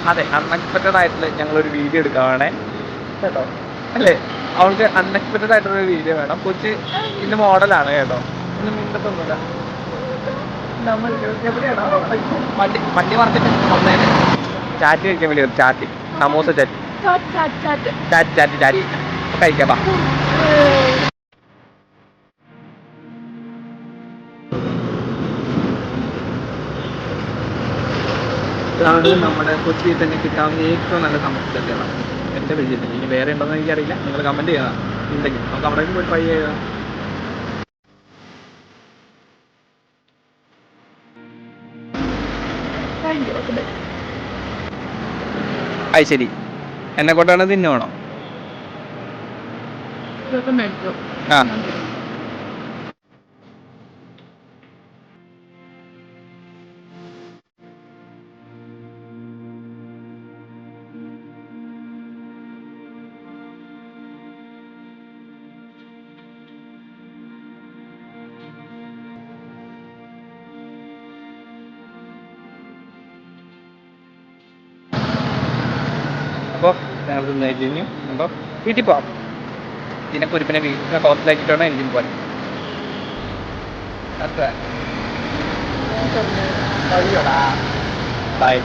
അതെ, അൺഎക്സ്പെക്റ്റഡ് ആയിട്ടുള്ള ഞങ്ങളൊരു വീഡിയോ എടുക്കാവാണേ കേട്ടോ. അല്ലേ, അവൾക്ക് അൺഎക്സ്പെക്റ്റഡ് ആയിട്ടുള്ളൊരു വീഡിയോ വേണം. കൊച്ച് ഇന്ന് മോഡലാണ് കേട്ടോ. ഇന്ന് മിണ്ടത്തൊന്നുമില്ല. നമ്മൾ എവിടെയാണോ വണ്ടി മറച്ചിട്ട് വന്നേനെ. ചാറ്റ് കഴിക്കാൻ വേണ്ടി chat, samosa chat chat chat chat കഴിക്കാം. ഇതാണ് നമ്മുടെ കൊച്ചിയിൽ തന്നെ കിട്ടാവുന്ന ഏറ്റവും നല്ല സമൂസ ചാറ്റുകളാണ് എൻ്റെ പരിചയത്തിൽ. ഇനി വേറെ ഉണ്ടോയെന്ന് എനിക്കറിയില്ല, നിങ്ങൾ കമൻറ്റ് ചെയ്യണം ഉണ്ടെങ്കിൽ നമുക്ക് അവിടെ പോയി ട്രൈ ചെയ്യാം. അത് ശരി, എന്നെ കൊണ്ടാണ് തിന്നുവാണോ? ആ അപ്പോൾ ഞങ്ങൾ തിന്നു കഴിഞ്ഞു. അപ്പോൾ വീട്ടിൽ പോവാം. ഇതിനെ കുരിപ്പിനെ വീട്ടിൽ ഹോസ്റ്റലാക്കിയിട്ട് വേണം എനിക്കും പോകാൻ. അത്ര ബൈ.